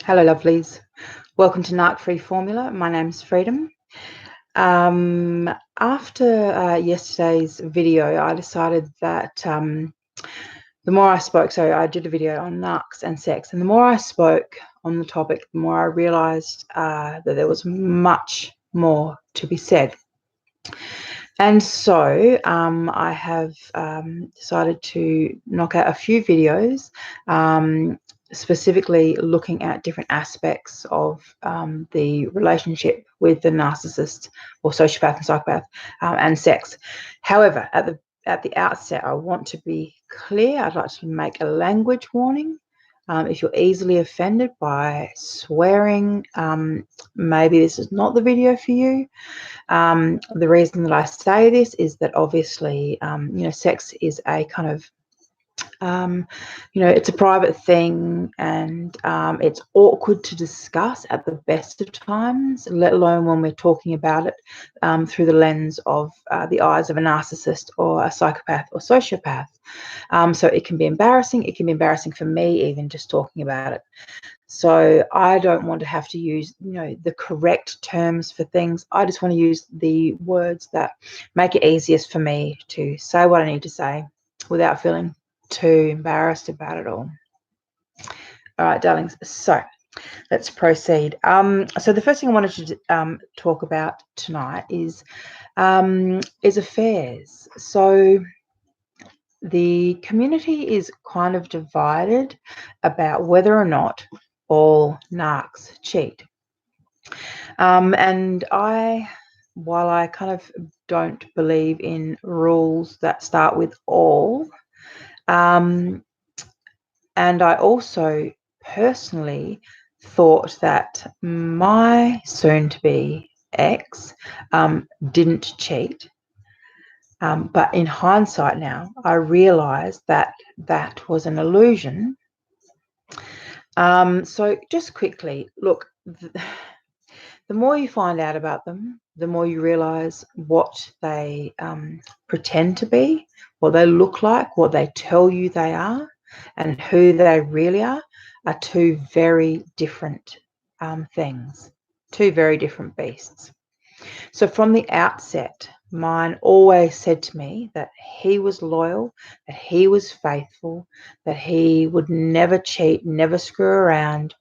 Hello, lovelies. Welcome to Narc Free Formula. My name's Freedom. After yesterday's video, I decided that the more I spoke, so I did a video on narcs and sex, and the more I spoke on the topic, the more I realized that there was much more to be said. And so I have decided to knock out a few videos specifically looking at different aspects of the relationship with the narcissist or sociopath and psychopath and sex. However, at the outset, I want to be clear. I'd like to make a language warning. If you're easily offended by swearing, maybe this is not the video for you. The reason that I say this is that obviously, sex is a kind of it's a private thing, and it's awkward to discuss at the best of times, let alone when we're talking about it through the lens of the eyes of a narcissist or a psychopath or sociopath. So it can be embarrassing. It can be embarrassing for me even just talking about it. So I don't want to have to use, the correct terms for things. I just want to use the words that make it easiest for me to say what I need to say without feeling too embarrassed about it all. All right, darlings. So let's proceed. So the first thing I wanted to talk about tonight is affairs. So the community is kind of divided about whether or not all narcs cheat. And while I kind of don't believe in rules that start with all, and I also personally thought that my soon-to-be ex didn't cheat. But in hindsight now, I realised that that was an illusion. So just quickly, look, the more you find out about them, the more you realise what they pretend to be, what they look like, what they tell you they are, and who they really are two very different things, two very different beasts. So from the outset, mine always said to me that he was loyal, that he was faithful, that he would never cheat, never screw around.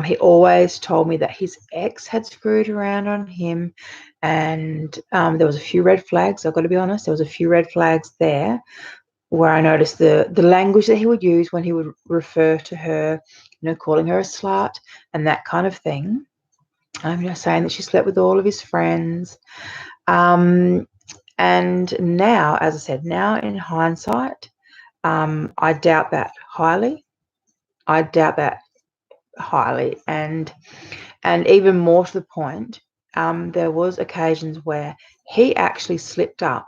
He always told me that his ex had screwed around on him, and there was a few red flags. I've got to be honest, there was a few red flags there where I noticed the language that he would use when he would refer to her, calling her a slut and that kind of thing. Saying that she slept with all of his friends. And now, as I said, now in hindsight, I doubt that highly. I doubt that highly, and even more to the point, there was occasions where he actually slipped up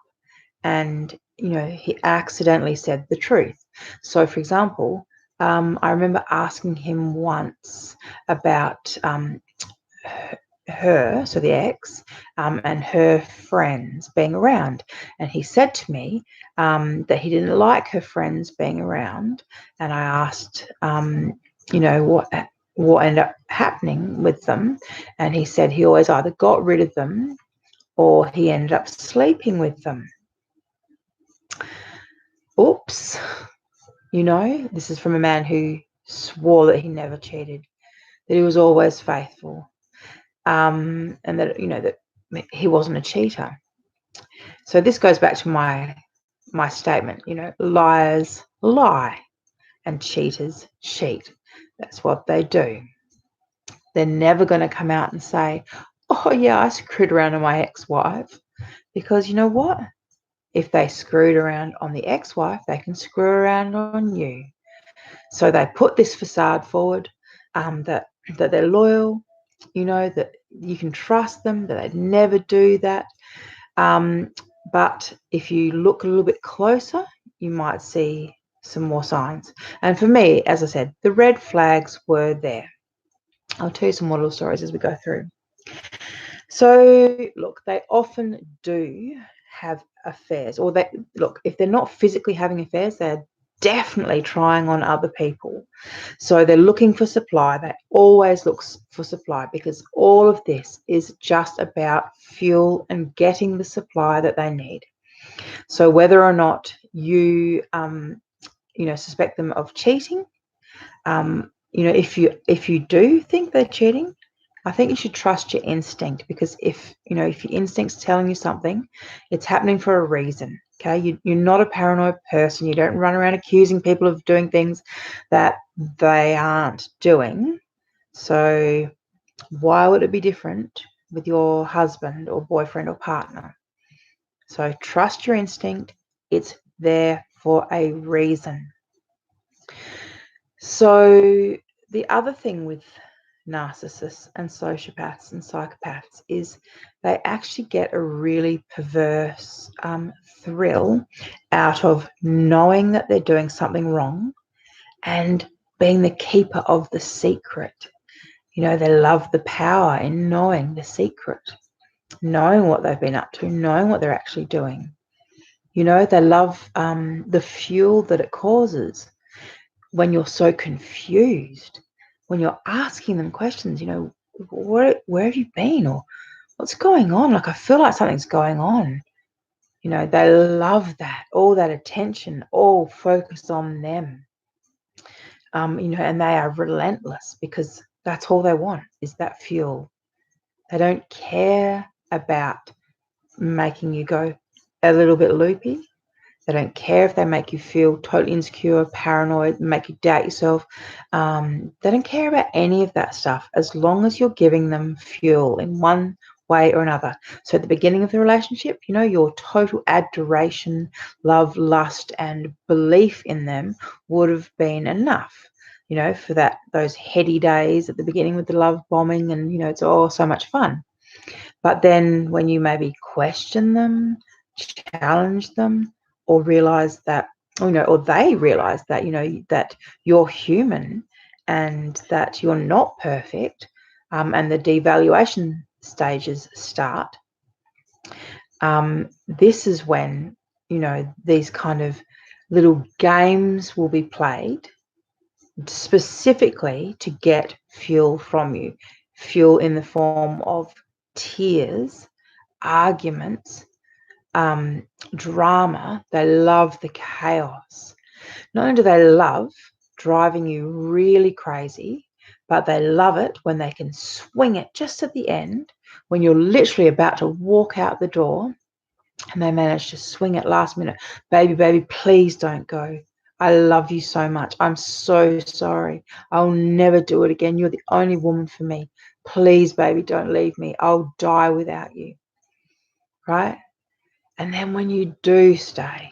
and he accidentally said the truth. So for example, I remember asking him once about her, so the ex, and her friends being around, and he said to me that he didn't like her friends being around, and I asked what ended up happening with them, and he said he always either got rid of them or he ended up sleeping with them. Oops. This is from a man who swore that he never cheated, that he was always faithful, and that that he wasn't a cheater. So this goes back to my statement. Liars lie and cheaters cheat. That's what they do. They're never going to come out and say, oh yeah, I screwed around on my ex-wife, because you know what? If they screwed around on the ex-wife, they can screw around on you. So they put this facade forward, that they're loyal, that you can trust them, that they'd never do that. But if you look a little bit closer, you might see some more signs. And for me, as I said, the red flags were there. I'll tell you some more little stories as we go through. So look, they often do have affairs, or if they're not physically having affairs, they're definitely trying on other people. So they're looking for supply. They always look for supply, because all of this is just about fuel and getting the supply that they need. So whether or not you, suspect them of cheating, if you do think they're cheating, I think you should trust your instinct, because if your instinct's telling you something, it's happening for a reason. Okay, you're not a paranoid person. You don't run around accusing people of doing things that they aren't doing. So why would it be different with your husband or boyfriend or partner? So trust your instinct. It's there for a reason. So the other thing with narcissists and sociopaths and psychopaths is they actually get a really perverse thrill out of knowing that they're doing something wrong and being the keeper of the secret. They love the power in knowing the secret, knowing what they've been up to, knowing what they're actually doing. They love the fuel that it causes when you're so confused, when you're asking them questions, where have you been, or what's going on? Like, I feel like something's going on. They love that, all that attention, all focused on them. And they are relentless, because that's all they want, is that fuel. They don't care about making you go a little bit loopy. They don't care if they make you feel totally insecure, paranoid, make you doubt yourself. They don't care about any of that stuff, as long as you're giving them fuel in one way or another. So at the beginning of the relationship, your total adoration, love, lust, and belief in them would have been enough, for those heady days at the beginning with the love bombing, and, it's all so much fun. But then when you maybe question them, challenge them, or realize that, or they realize that, that you're human and that you're not perfect, and the devaluation stages start, this is when, these kind of little games will be played specifically to get fuel from you, fuel in the form of tears, arguments, drama. They love the chaos. Not only do they love driving you really crazy, but they love it when they can swing it just at the end, when you're literally about to walk out the door, and they manage to swing it last minute. Baby, please don't go. I love you so much. I'm so sorry. I'll never do it again. You're the only woman for me. Please, baby, don't leave me. I'll die without you. Right? And then when you do stay,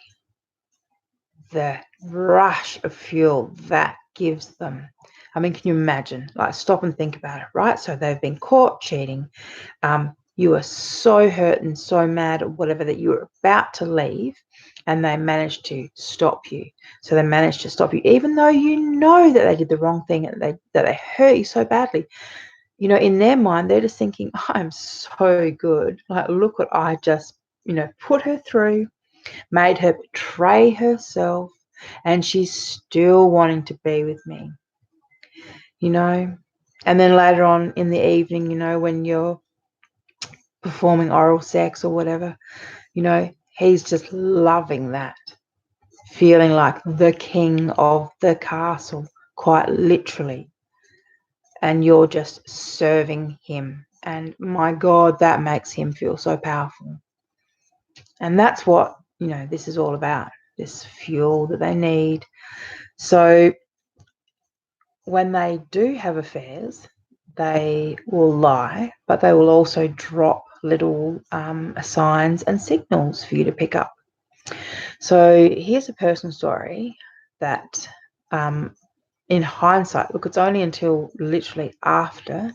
the rush of fuel that gives them. I mean, can you imagine? Like, stop and think about it, right? So they've been caught cheating. You are so hurt and so mad or whatever that you were about to leave, and they managed to stop you. So they managed to stop you, even though you know that they did the wrong thing and that they hurt you so badly. In their mind, they're just thinking, I'm so good. Like, look what I just, put her through, made her betray herself, and she's still wanting to be with me. And then later on in the evening, when you're performing oral sex or whatever, he's just loving that, feeling like the king of the castle, quite literally. And you're just serving him. And my God, that makes him feel so powerful. And that's what, this is all about, this fuel that they need. So when they do have affairs, they will lie, but they will also drop little signs and signals for you to pick up. So here's a personal story that, in hindsight, look, it's only until literally after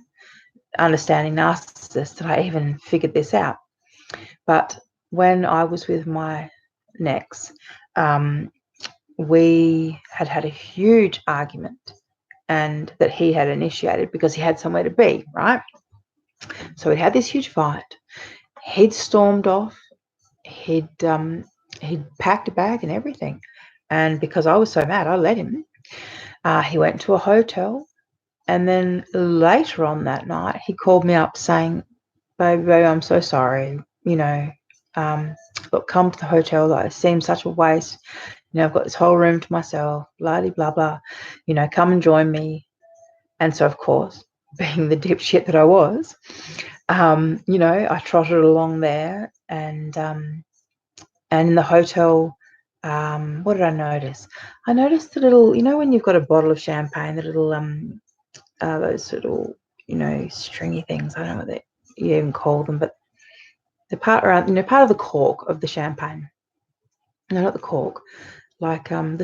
understanding narcissists that I even figured this out. But when I was with my next, we had a huge argument, and that he had initiated because he had somewhere to be, right? So we had this huge fight. He'd stormed off. He'd packed a bag and everything. And because I was so mad, I let him. He went to a hotel, and then later on that night, he called me up saying, baby, I'm so sorry. Look, come to the hotel. Like, it seems such a waste. I've got this whole room to myself, blah, blah, blah. Come and join me. And so, of course, being the dipshit that I was, I trotted along there, and in the hotel, what did I notice? I noticed the little, when you've got a bottle of champagne, the little, those little, stringy things. I don't know what you even call them, but the part around, part of the cork of the champagne. No, not the cork. Like I can't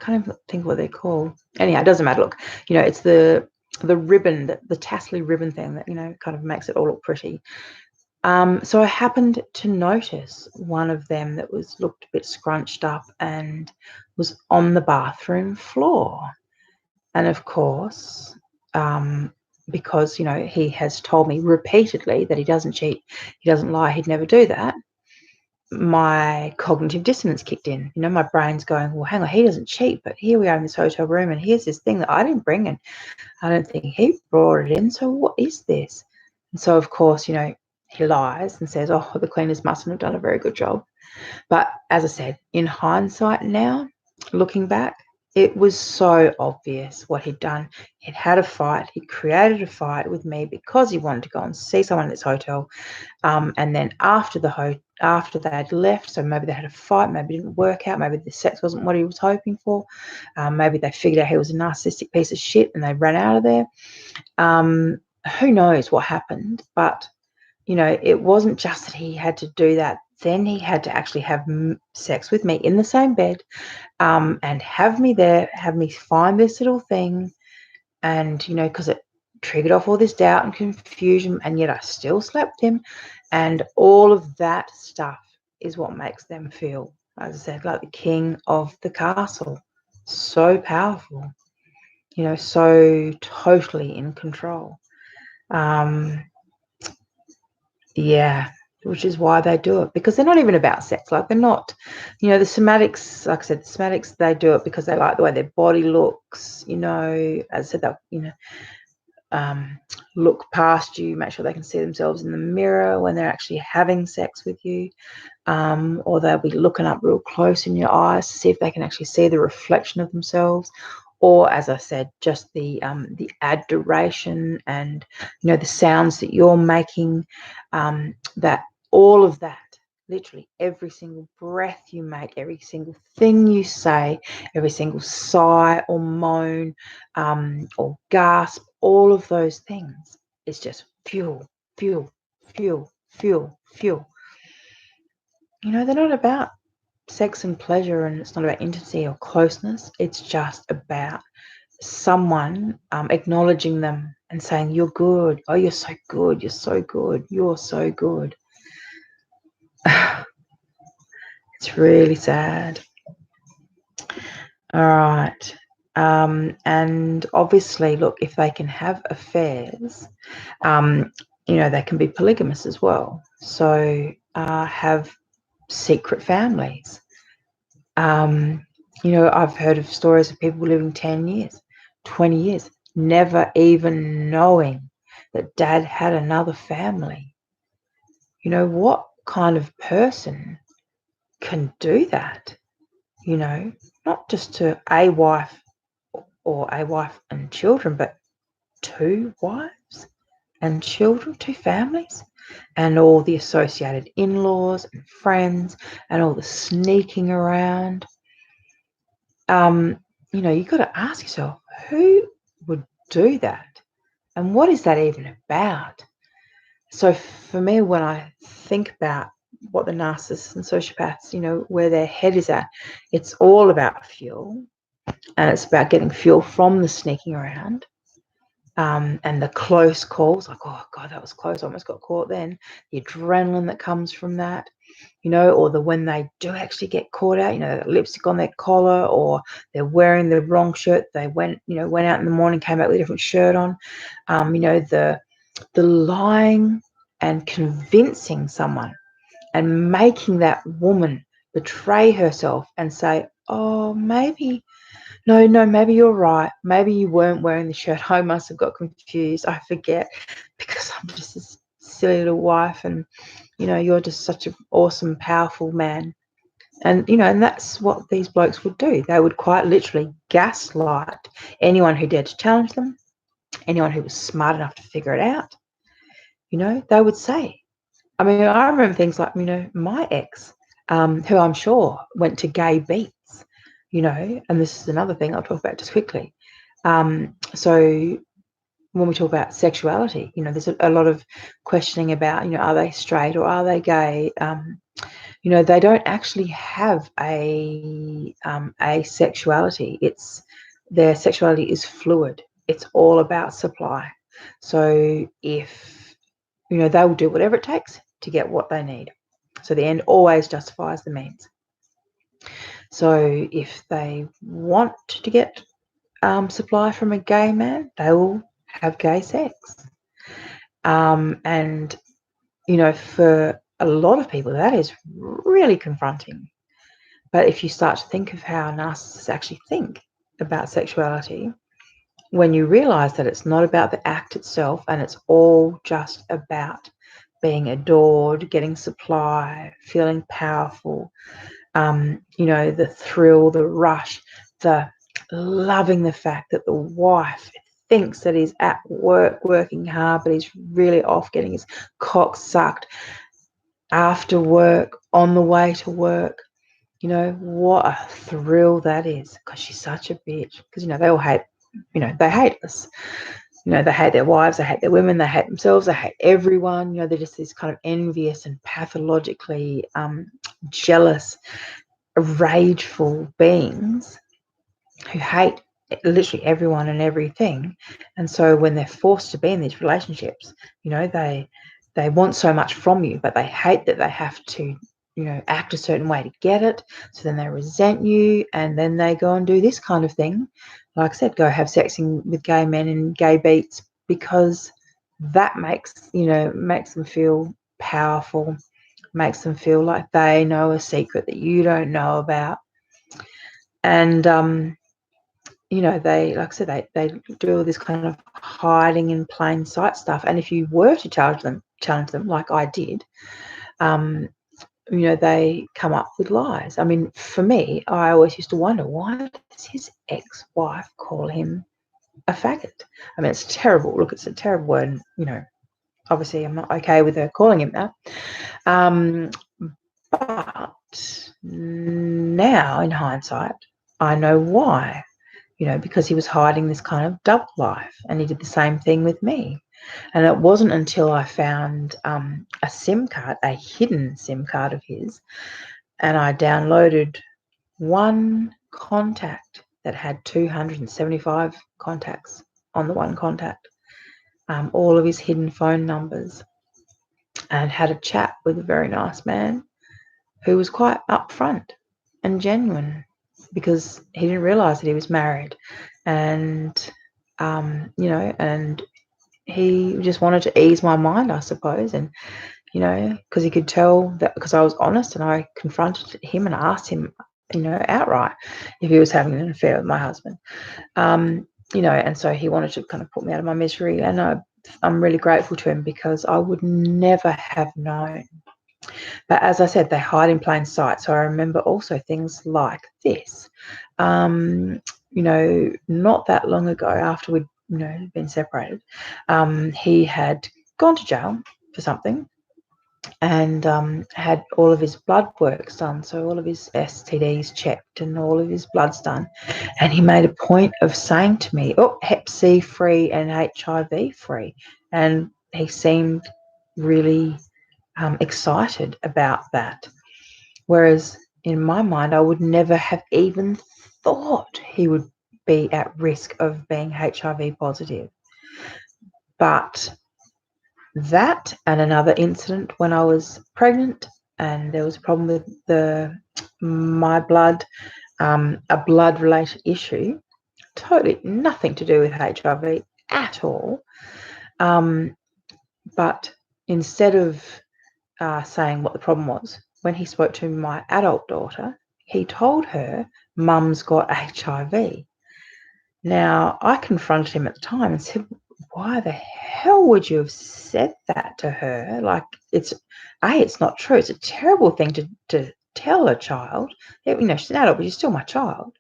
even think what they're called. Anyhow, it doesn't matter. Look, it's the ribbon, the tassely ribbon thing that kind of makes it all look pretty. So I happened to notice one of them that looked a bit scrunched up and was on the bathroom floor. And of course, because he has told me repeatedly that he doesn't cheat, he doesn't lie, he'd never do that, my cognitive dissonance kicked in. My brain's going, well, hang on, he doesn't cheat, but here we are in this hotel room, and here's this thing that I didn't bring, and I don't think he brought it in, so what is this? And so, of course, he lies and says, oh, the cleaners mustn't have done a very good job. But as I said, in hindsight now, looking back, it was so obvious what he'd done. He'd had a fight. He created a fight with me because he wanted to go and see someone at this hotel. And then after they'd left, so maybe they had a fight, maybe it didn't work out, maybe the sex wasn't what he was hoping for, maybe they figured out he was a narcissistic piece of shit and they ran out of there. Who knows what happened? But it wasn't just that he had to do that. Then he had to actually have sex with me in the same bed, and have me there, have me find this little thing, and because it triggered off all this doubt and confusion, and yet I still slept him, and all of that stuff is what makes them feel, as I said, like the king of the castle. So powerful, so totally in control. Yeah, which is why they do it, because they're not even about sex. Like, they're not, the somatics, like I said, the somatics, they do it because they like the way their body looks, as I said, they'll, look past you, make sure they can see themselves in the mirror when they're actually having sex with you, or they'll be looking up real close in your eyes to see if they can actually see the reflection of themselves. Or, as I said, just the adoration and the sounds that you're making, that all of that, literally every single breath you make, every single thing you say, every single sigh or moan, or gasp, all of those things is just fuel, fuel, fuel, fuel, fuel. They're not about sex and pleasure, and it's not about intimacy or closeness. It's just about someone acknowledging them and saying, you're good. Oh, you're so good. You're so good. You're so good. It's really sad. All right. And obviously, look, if they can have affairs, they can be polygamous as well. So have secret families. I've heard of stories of people living 10 years, 20 years, never even knowing that dad had another family. What kind of person can do that? Not just to a wife or a wife and children, but two wives and children, two families, and all the associated in-laws and friends and all the sneaking around. You've got to ask yourself, who would do that? And what is that even about? So for me, when I think about what the narcissists and sociopaths, where their head is at, it's all about fuel. And it's about getting fuel from the sneaking around, and the close calls, like, oh, God, that was close. I almost got caught then. The adrenaline that comes from that, or when they do actually get caught out, lipstick on their collar, or they're wearing the wrong shirt. They went out in the morning, came back with a different shirt on. The lying and convincing someone and making that woman betray herself and say, oh, maybe No, maybe you're right. Maybe you weren't wearing the shirt. I must have got confused. I forget because I'm just this silly little wife, and you're just such an awesome, powerful man. And and that's what these blokes would do. They would quite literally gaslight anyone who dared to challenge them, anyone who was smart enough to figure it out. They would say. I mean, I remember things like, my ex, who I'm sure went to gay beats, and this is another thing I'll talk about just quickly. So when we talk about sexuality, there's a lot of questioning about, are they straight or are they gay? They don't actually have a sexuality. Their sexuality is fluid. It's all about supply. So if they will do whatever it takes to get what they need. So the end always justifies the means. So if they want to get supply from a gay man, they will have gay sex. And for a lot of people, that is really confronting. But if you start to think of how narcissists actually think about sexuality, when you realize that it's not about the act itself and it's all just about being adored, getting supply, feeling powerful, the thrill, the rush, the loving the fact that the wife thinks that he's at work working hard, but he's really off getting his cock sucked after work, on the way to work. What a thrill that is, because she's such a bitch. Because, they all hate, they hate us. They hate their wives, they hate their women, they hate themselves, they hate everyone. They're just these kind of envious and pathologically jealous, rageful beings who hate literally everyone and everything. And so when they're forced to be in these relationships, they want so much from you, but they hate that they have to act a certain way to get it. So then they resent you, and then they go and do this kind of thing. Like I said, go have sex with gay men and gay beats, because that makes them feel powerful, makes them feel like they know a secret that you don't know about. And they, like I said, they do all this kind of hiding in plain sight stuff. And if you were to challenge them like I did, they come up with lies. I mean, for me, I always used to wonder, why does his ex-wife call him a faggot? I mean, it's terrible. Look, it's a terrible word. Obviously I'm not okay with her calling him that. But now, in hindsight, I know why. Because he was hiding this kind of double life, and he did the same thing with me. And it wasn't until I found a SIM card, a hidden SIM card of his, and I downloaded one contact that had 275 contacts on the one contact, all of his hidden phone numbers, and had a chat with a very nice man who was quite upfront and genuine, because he didn't realize that he was married, and and he just wanted to ease my mind, I suppose. And because he could tell that, because I was honest, and I confronted him and asked him outright if he was having an affair with my husband. And so he wanted to kind of put me out of my misery, and I'm really grateful to him, because I would never have known. But as I said, they hide in plain sight. So I remember also things like this. Not that long ago, after we'd been separated, he had gone to jail for something, and had all of his blood works done, so all of his STDs checked and all of his bloods done. And he made a point of saying to me, "Oh, Hep C free and HIV free," and he seemed really excited about that. Whereas in my mind, I would never have even thought he would be at risk of being HIV positive. But that, and another incident when I was pregnant, and there was a problem with my blood, a blood-related issue, totally nothing to do with HIV at all. But instead of saying what the problem was, when he spoke to my adult daughter, he told her, "Mum's got HIV." Now, I confronted him at the time and said, why the hell would you have said that to her? Like, it's not true. It's a terrible thing to tell a child. She's an adult, but she's still my child.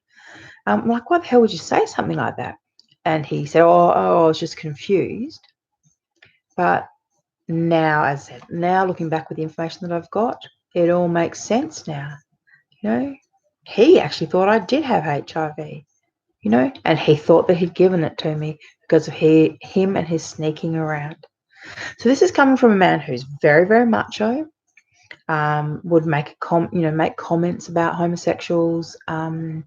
Like, why the hell would you say something like that? And he said, I was just confused. But now, as I said, now looking back with the information that I've got, it all makes sense now. He actually thought I did have HIV. And he thought that he'd given it to me because of him and his sneaking around. So this is coming from a man who's very, very macho, would make comments about homosexuals, calling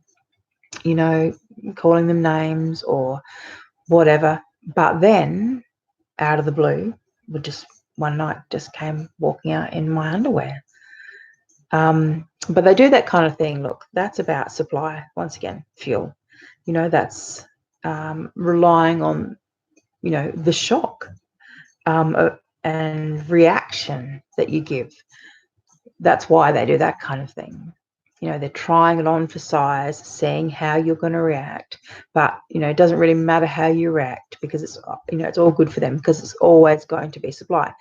them names or whatever. But then, out of the blue, would just one night just came walking out in my underwear. But they do that kind of thing. Look, that's about supply. Once again, fuel. That's relying on, the shock and reaction that you give. That's why they do that kind of thing. They're trying it on for size, seeing how you're going to react. But, it doesn't really matter how you react because it's, it's all good for them because it's always going to be supply,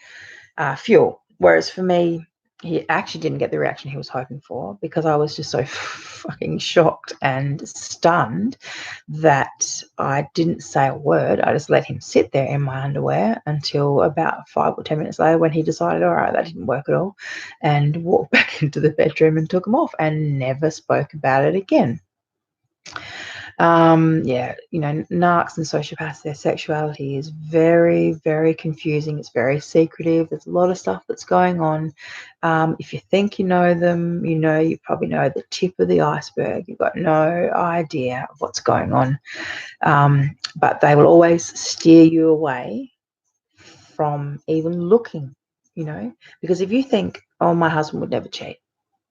fuel. Whereas for me, he actually didn't get the reaction he was hoping for because I was just so fucking shocked and stunned that I didn't say a word. I just let him sit there in my underwear until about 5 or 10 minutes later when he decided, all right, that didn't work at all, and walked back into the bedroom and took them off and never spoke about it again. Narcs and sociopaths, their sexuality is very, very confusing. It's very secretive. There's a lot of stuff that's going on. If you think you know them, you probably know the tip of the iceberg. You've got no idea of what's going on. But they will always steer you away from even looking, because if you think, oh, my husband would never cheat,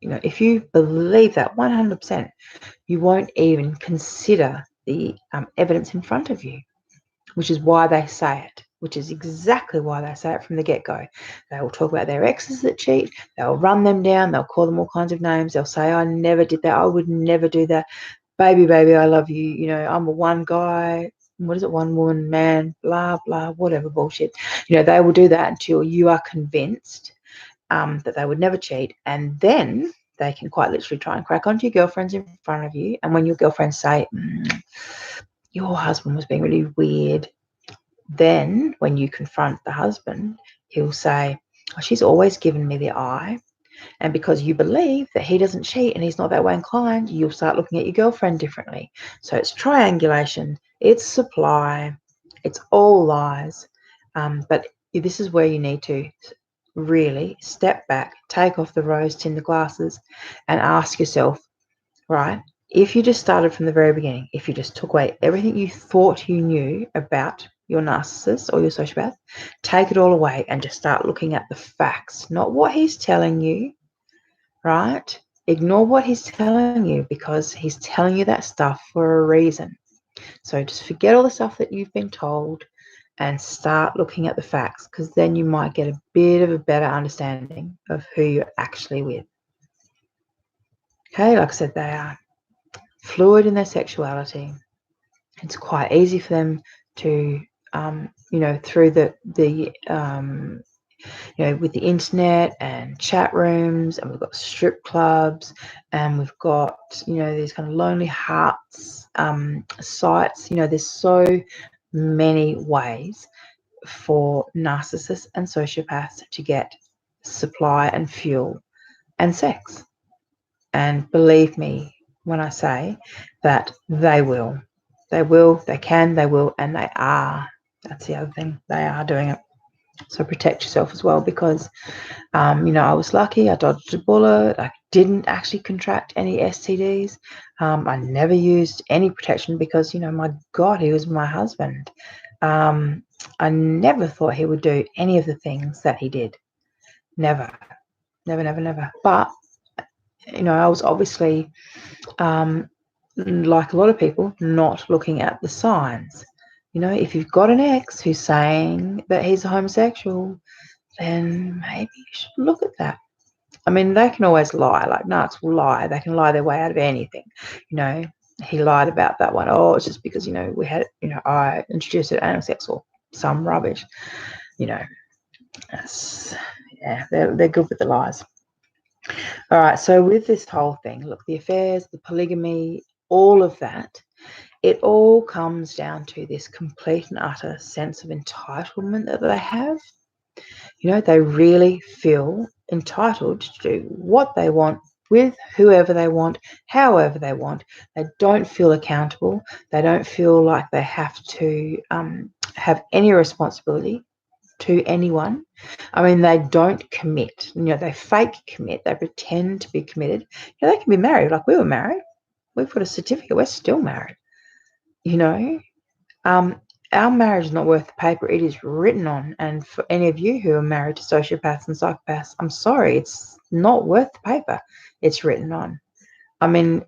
if you believe that 100%, you won't even consider the evidence in front of you, which is why they say it, which is exactly why they say it from the get-go. They will talk about their exes that cheat. They'll run them down. They'll call them all kinds of names. They'll say, I never did that. I would never do that. Baby, I love you. I'm a one guy. What is it? One woman, man, blah, blah, whatever bullshit. They will do that until you are convinced that they would never cheat. And then they can quite literally try and crack onto your girlfriends in front of you. And when your girlfriends say, your husband was being really weird, then when you confront the husband, he'll say, oh, she's always given me the eye. And because you believe that he doesn't cheat and he's not that way inclined, you'll start looking at your girlfriend differently. So it's triangulation, it's supply, it's all lies. But this is where you need to really step back, take off the rose-tinted glasses and ask yourself, right, if you just started from the very beginning, if you just took away everything you thought you knew about your narcissist or your sociopath, take it all away and just start looking at the facts, not what he's telling you, right? Ignore what he's telling you because he's telling you that stuff for a reason. So just forget all the stuff that you've been told and start looking at the facts, because then you might get a bit of a better understanding of who you're actually with. Okay, like I said, they are fluid in their sexuality. It's quite easy for them to, through with the internet and chat rooms, and we've got strip clubs, and we've got, these kind of lonely hearts sites. There's so many ways for narcissists and sociopaths to get supply and fuel and sex. And believe me when I say that they will. They will, they can, they will, and they are. That's the other thing. They are doing it. So protect yourself as well, because, I was lucky. I dodged a bullet. I didn't actually contract any STDs. I never used any protection because, my God, he was my husband. I never thought he would do any of the things that he did. Never. But, I was obviously, like a lot of people, not looking at the signs. If you've got an ex who's saying that he's a homosexual, then maybe you should look at that. I mean, they can always lie. Like, Narcs will lie. They can lie their way out of anything. he lied about that one. Oh, it's just because, we had, I introduced it anal sex or some rubbish. Yeah, they're good with the lies. All right, so with this whole thing, look, the affairs, the polygamy, all of that, it all comes down to this complete and utter sense of entitlement that they have. They really feel entitled to do what they want with whoever they want, however they want. They don't feel accountable. They don't feel like they have to have any responsibility to anyone. I mean, they don't commit. They fake commit. They pretend to be committed. They can be married. Like, we were married. We've got a certificate. We're still married. Our marriage is not worth the paper it is written on. And for any of you who are married to sociopaths and psychopaths, I'm sorry, it's not worth the paper it's written on. I mean,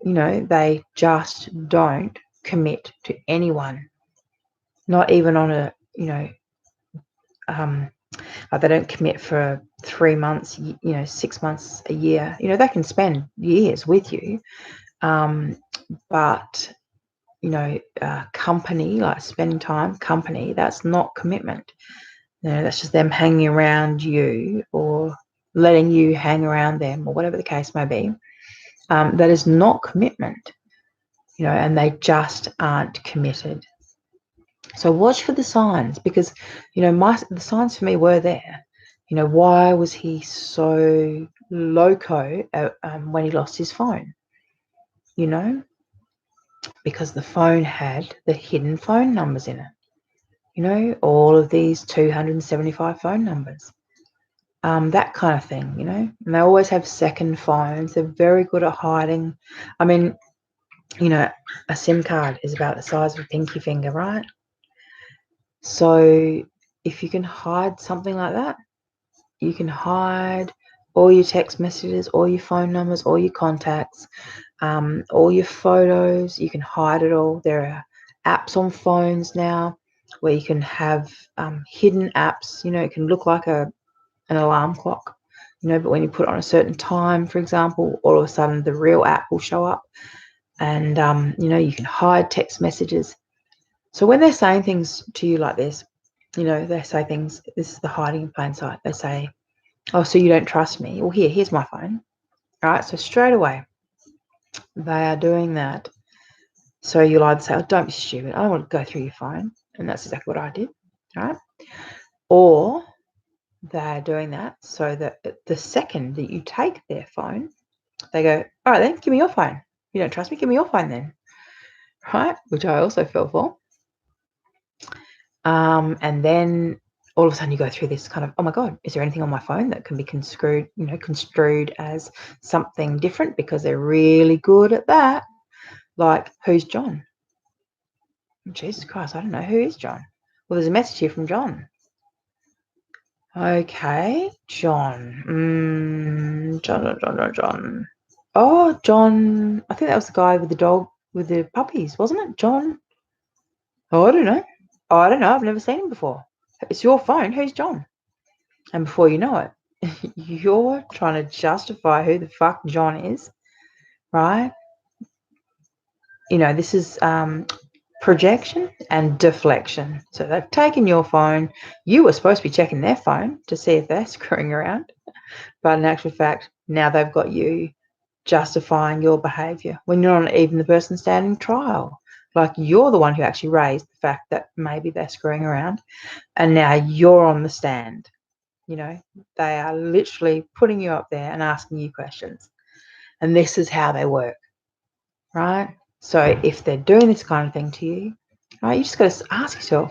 they just don't commit to anyone. Not even on a, they don't commit for 3 months, 6 months, a year. They can spend years with you, but company, like spending time, company, that's not commitment. That's just them hanging around you or letting you hang around them or whatever the case may be. That is not commitment, and they just aren't committed. So watch for the signs, because, the signs for me were there. Why was he so loco when he lost his phone? Because the phone had the hidden phone numbers in it. All of these 275 phone numbers. That kind of thing, and they always have second phones. They're very good at hiding. I mean, a SIM card is about the size of a pinky finger, right? So if you can hide something like that, you can hide all your text messages, all your phone numbers, all your contacts, all your photos. You can hide it all. There are apps on phones now where you can have hidden apps. It can look like an alarm clock, but when you put it on a certain time, for example, all of a sudden the real app will show up, and you can hide text messages. So when they're saying things to you like this, they say things, this is the hiding in plain sight. They say, oh, so you don't trust me? Well, here's my phone. All right, so straight away they are doing that. So you'll either say, oh, don't be stupid, I don't want to go through your phone, and that's exactly what I did. All right, or they're doing that so that the second that you take their phone, they go, all right then, give me your phone. You don't trust me? Give me your phone then. Right? Which I also fell for. And then all of a sudden you go through this kind of, oh my God, is there anything on my phone that can be construed as something different? Because they're really good at that. Like, who's John? Jesus Christ, I don't know. Who is John? Well, there's a message here from John. Okay, John. John. Oh, John. I think that was the guy with the dog with the puppies, wasn't it? John. Oh, I don't know. I've never seen him before. It's your phone. Who's John? And before you know it, you're trying to justify who the fuck John is, right? This is projection and deflection. So they've taken your phone. You were supposed to be checking their phone to see if they're screwing around. But in actual fact, now they've got you justifying your behaviour when you're not even the person standing trial. Like, you're the one who actually raised the fact that maybe they're screwing around, and now you're on the stand. They are literally putting you up there and asking you questions. And this is how they work, right? So if they're doing this kind of thing to you, right, you just got to ask yourself,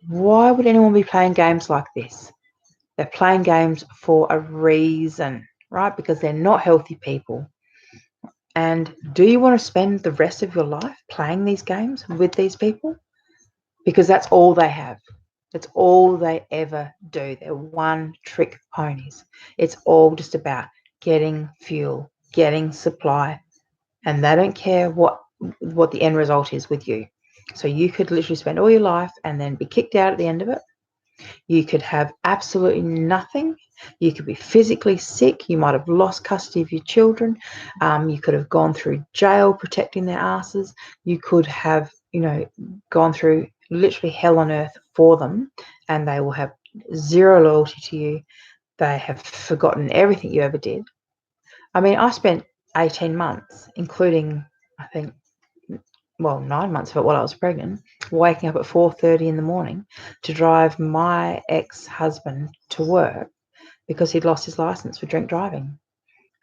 why would anyone be playing games like this? They're playing games for a reason, right? Because they're not healthy people. And do you want to spend the rest of your life playing these games with these people? Because that's all they have. That's all they ever do. They're one-trick ponies. It's all just about getting fuel, getting supply, and they don't care what the end result is with you. So you could literally spend all your life and then be kicked out at the end of it, You could have absolutely nothing. You could be physically sick. You might have lost custody of your children. You could have gone through jail protecting their asses. You could have, gone through literally hell on earth for them, and they will have zero loyalty to you. They have forgotten everything you ever did. I mean, I spent 18 months, including, I think, 9 months of it while I was pregnant, waking up at 4:30 in the morning to drive my ex-husband to work because he'd lost his license for drink driving.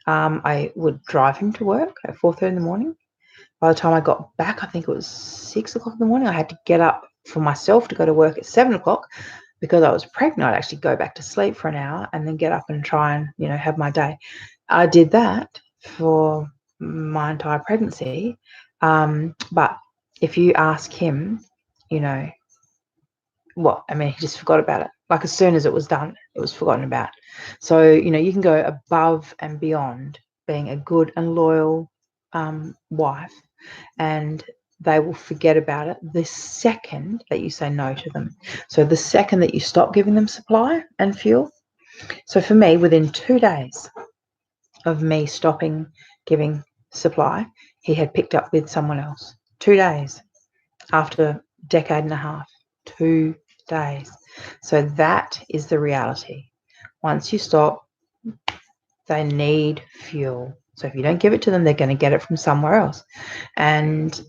I would drive him to work at 4:30 in the morning. By the time I got back, I think it was 6 o'clock in the morning. I had to get up for myself to go to work at 7 o'clock because I was pregnant. I'd actually go back to sleep for an hour and then get up and try and, have my day. I did that for my entire pregnancy. But if you ask him, he just forgot about it. Like, as soon as it was done, it was forgotten about. So, you can go above and beyond being a good and loyal wife, and they will forget about it the second that you say no to them. So the second that you stop giving them supply and fuel. So for me, within 2 days of me stopping giving supply, he had picked up with someone else. 2 days after a decade and a half. 2 days. So that is the reality. Once you stop, they need fuel. So if you don't give it to them, they're going to get it from somewhere else. And,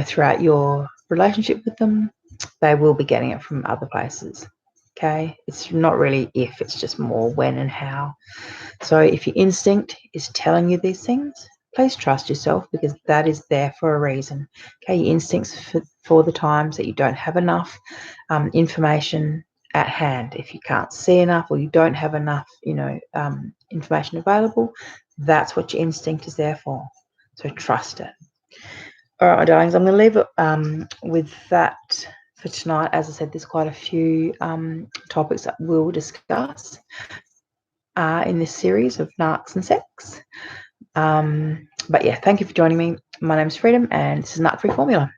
throughout your relationship with them, they will be getting it from other places. Okay? It's not really if, it's just more when and how. So if your instinct is telling you these things, please trust yourself, because that is there for a reason. Okay, your instincts for the times that you don't have enough information at hand. If you can't see enough, or you don't have enough, information available, that's what your instinct is there for. So trust it. All right, my darlings, I'm going to leave it with that for tonight. As I said, there's quite a few topics that we'll discuss in this series of Narcs and Sex. But yeah, thank you for joining me. My name's Freedom, and this is Narc Free Formula.